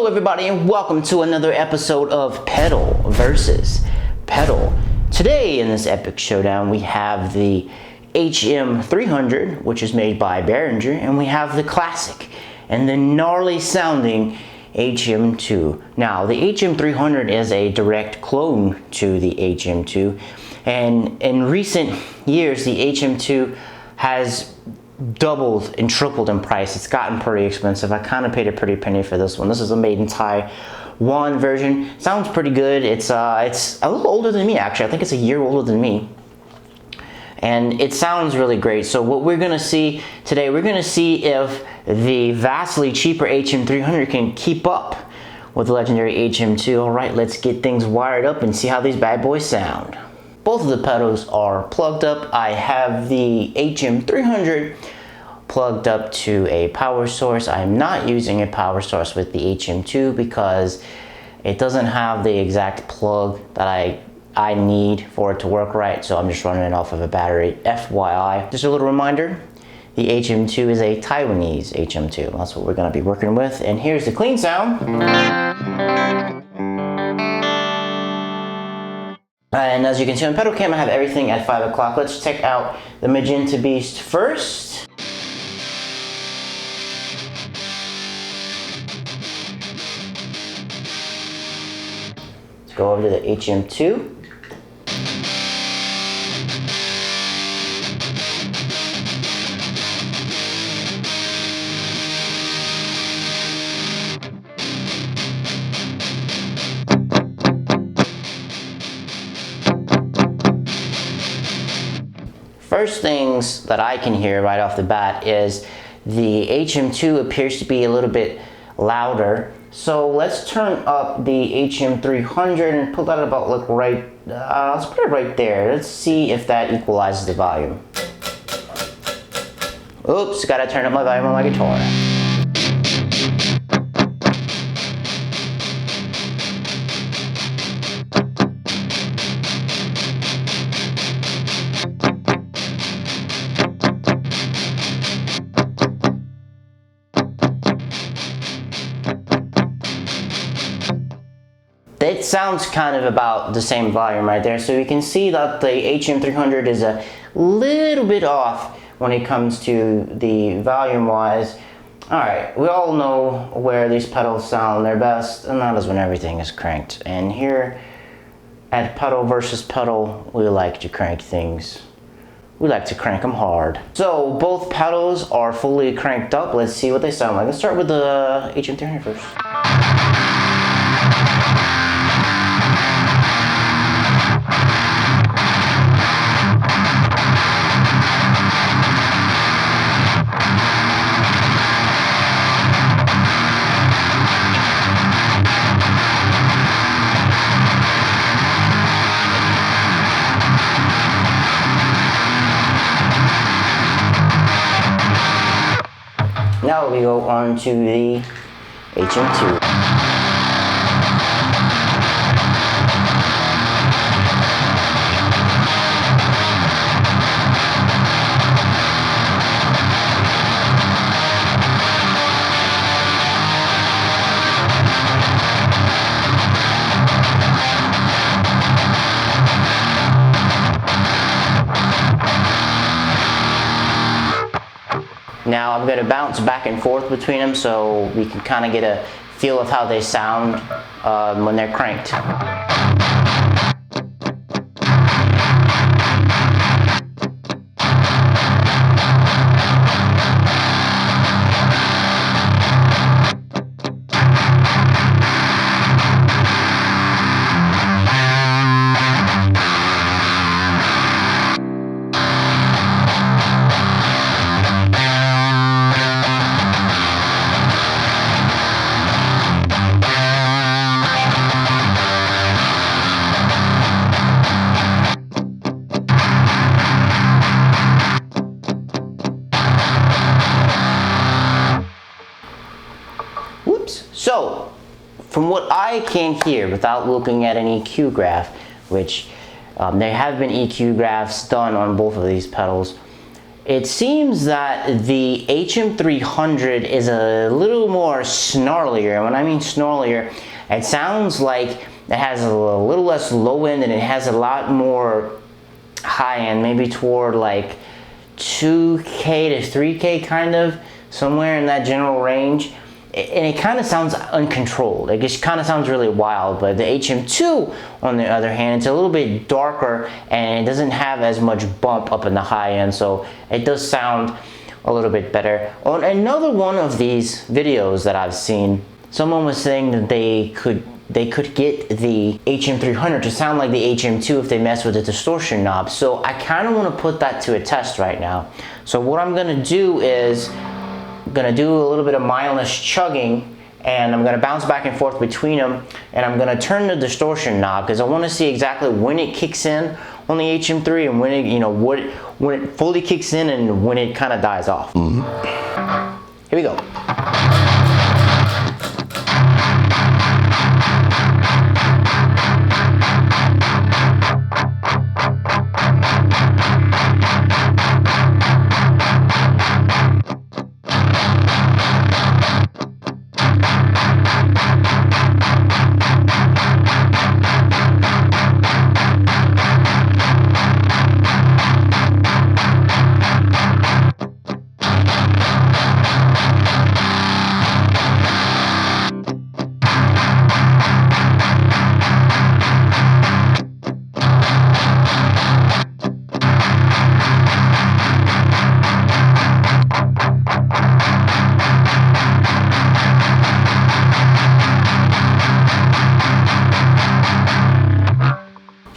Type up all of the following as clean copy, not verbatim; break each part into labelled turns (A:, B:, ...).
A: Hello everybody and welcome to another episode of Pedal versus Pedal. Today in this epic showdown we have the HM300, which is made by Behringer, and we have the classic and the gnarly sounding HM2. Now the HM300 is a direct clone to the HM2, and in recent years the HM2 has doubled and tripled in price. It's gotten pretty expensive. I kind of paid a pretty penny for this one. This is a made in Taiwan version. Sounds pretty good. It's a little older than me actually. I think it's a year older than me. And it sounds really great. So what we're gonna see today, we're gonna see if the vastly cheaper HM300 can keep up with the legendary HM2. All right, let's get things wired up and see how these bad boys sound. Both of the pedals are plugged up. I have the HM300 plugged up to a power source. I'm not using a power source with the HM2 because it doesn't have the exact plug that I need for it to work right, so I'm just running it off of a battery. FYI, just a little reminder, the HM2 is a Taiwanese HM2. That's what we're gonna be working with, and here's the clean sound. And as you can see on pedal cam, I have everything at 5 o'clock. Let's check out the Magenta Beast first. Let's go over to the HM2. First things that I can hear right off the bat is the HM2 appears to be a little bit louder. So let's turn up the HM300 and put that about like right, let's put it right there. Let's see if that equalizes the volume. Oops, gotta turn up my volume on my guitar. It sounds kind of about the same volume right there, so you can see that the HM300 is a little bit off when it comes to the volume wise. Alright, we all know where these pedals sound their best, and that is when everything is cranked. And here at Pedal versus Pedal, we like to crank things. We like to crank them hard. So both pedals are fully cranked up. Let's see what they sound like. Let's start with the HM300 first. Now we go on to the HM2. Now I'm going to bounce back and forth between them so we can kind of get a feel of how they sound when they're cranked. So, from what I can hear without looking at an EQ graph, which there have been EQ graphs done on both of these pedals, it seems that the HM300 is a little more snarlier. And when I mean snarlier, it sounds like it has a little less low end and it has a lot more high end, maybe toward like 2K to 3K, kind of somewhere in that general range. And it kind of sounds uncontrolled. It just kind of sounds really wild. But the HM2, on the other hand, it's a little bit darker and it doesn't have as much bump up in the high end, so it does sound a little bit better. On another one of these videos that I've seen, someone was saying that they could get the HM300 to sound like the HM2 if they mess with the distortion knob. So I kind of want to put that to a test right now. So what I'm going to do is I'm going to do a little bit of mindless chugging, and I'm going to bounce back and forth between them, and I'm going to turn the distortion knob because I want to see exactly when it kicks in on the HM3 and when it, you know, when it fully kicks in and when it kind of dies off. Here we go.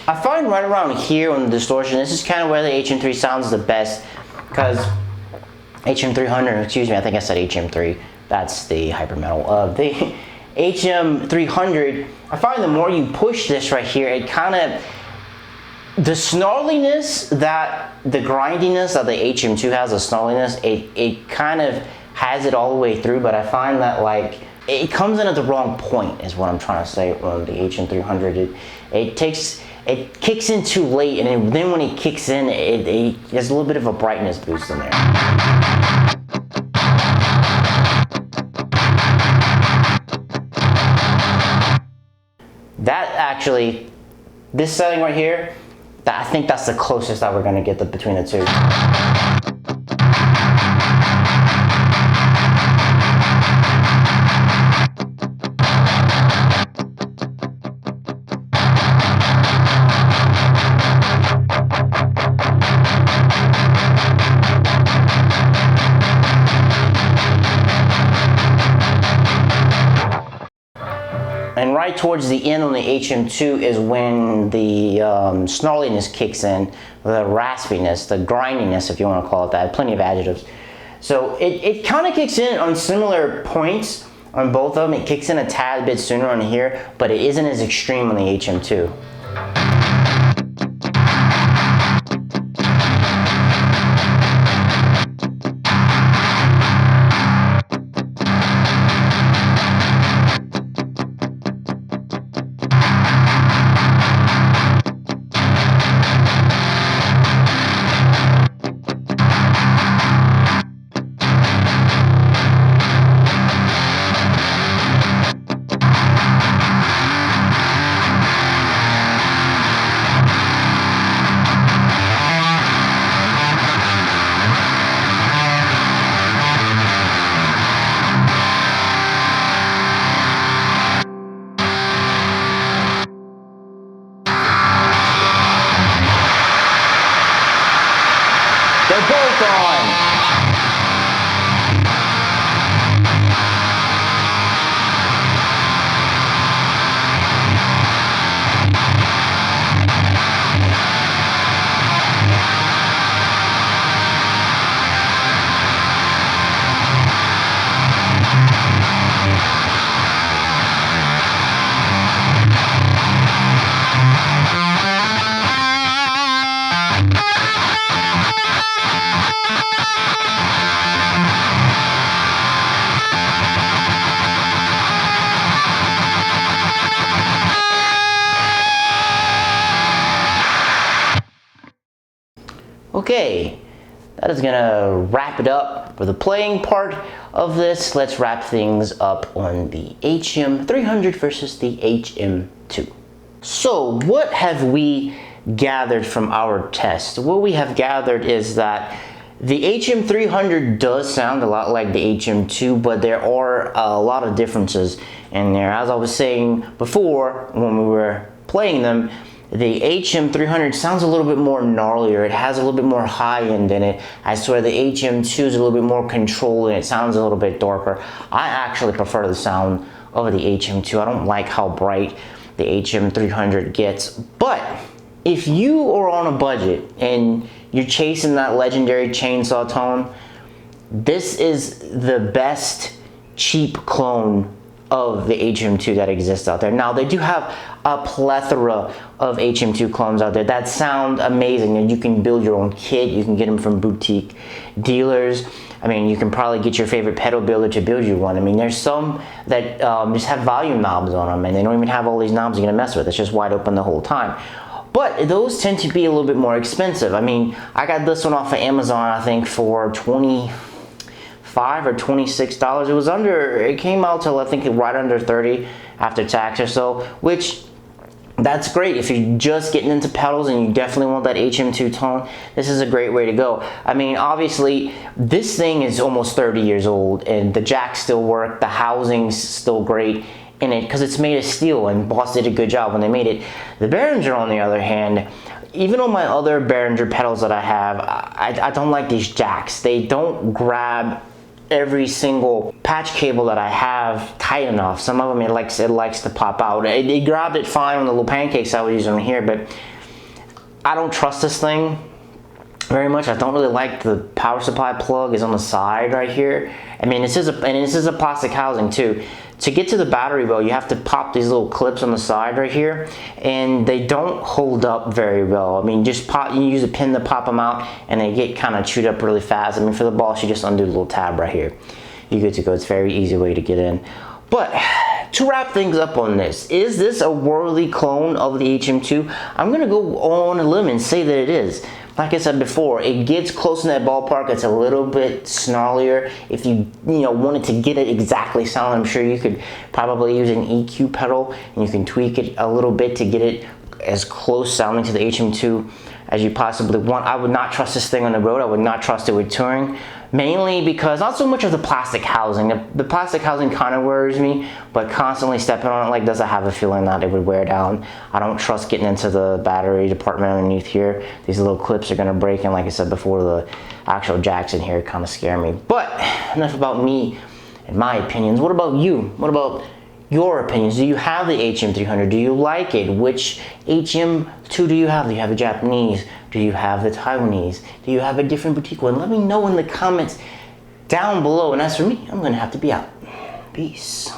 A: I find right around here on the distortion, this is kind of where the HM3 sounds the best, because HM300, excuse me, I think I said HM3, that's the hyper metal. The HM300, I find the more you push this right here, it kind of, the snarliness that, the grindiness that the HM2 has, the snarliness, it kind of has it all the way through, but I find that like, it comes in at the wrong point is what I'm trying to say on the HM300. It kicks in too late, and then when it kicks in, there's a little bit of a brightness boost in there. That actually, this setting right here, I think that's the closest that we're going to get between the two. And right towards the end on the HM2 is when the snarliness kicks in, the raspiness, the grindiness, if you want to call it that. Plenty of adjectives. So it kind of kicks in on similar points on both of them. It kicks in a tad bit sooner on here, but it isn't as extreme on the HM2. They're both on. Okay, that is gonna wrap it up for the playing part of this. Let's wrap things up on the HM300 versus the HM2. So what have we gathered from our test? What we have gathered is that the HM300 does sound a lot like the HM2, but there are a lot of differences in there. As I was saying before when we were playing them, the HM300 sounds a little bit more gnarlier. It has a little bit more high end in it. I swear the HM2 is a little bit more controlled and it sounds a little bit darker. I actually prefer the sound of the HM2. I don't like how bright the HM300 gets. But if you are on a budget and you're chasing that legendary chainsaw tone, this is the best cheap clone of the HM2 that exists out there. Now, they do have a plethora of HM2 clones out there that sound amazing, and you can build your own kit. You can get them from boutique dealers. I mean, you can probably get your favorite pedal builder to build you one. I mean, there's some that just have volume knobs on them, and they don't even have all these knobs you're gonna mess with. It's just wide open the whole time. But those tend to be a little bit more expensive. I mean, I got this one off of Amazon, I think, for $25 or $26. It came out to, I think, right under 30 after tax or so, which that's great. If you're just getting into pedals and you definitely want that HM2 tone, this is a great way to go. I mean, obviously, this thing is almost 30 years old and the jacks still work, the housing's still great in it because it's made of steel, and Boss did a good job when they made it. The Behringer, on the other hand, even on my other Behringer pedals that I have, I don't like these jacks. They don't grab every single patch cable that I have tight enough. Some of them it likes to pop out. It grabbed it fine on the little pancakes I was using here, but I don't trust this thing very much. I don't really like the power supply plug is on the side right here. I mean, this is a plastic housing too. To get to the battery belt, you have to pop these little clips on the side right here, and they don't hold up very well. I mean, you use a pin to pop them out, and they get kind of chewed up really fast. I mean, for the Boss, you just undo the little tab right here. You're good to go. It's a very easy way to get in. But to wrap things up on this, is this a worthy clone of the HM2? I'm gonna go on a limb and say that it is. Like I said before, it gets close in that ballpark. It's a little bit snarlier. If you wanted to get it exactly sound, I'm sure you could probably use an EQ pedal and you can tweak it a little bit to get it as close sounding to the HM2 as you possibly want. I would not trust this thing on the road. I would not trust it with touring, mainly because not so much of the plastic housing. The plastic housing kind of worries me, but constantly stepping on it like this, I have a feeling that it would wear down. I don't trust getting into the battery department underneath here. These little clips are gonna break, and like I said before, the actual jacks in here kind of scare me. But enough about me and my opinions. What about you? What about your opinions? Do you have the HM300? Do you like it? Which HM2 do you have? Do you have the Japanese? Do you have the Taiwanese? Do you have a different boutique one? Let me know in the comments down below. And as for me, I'm gonna have to be out. Peace.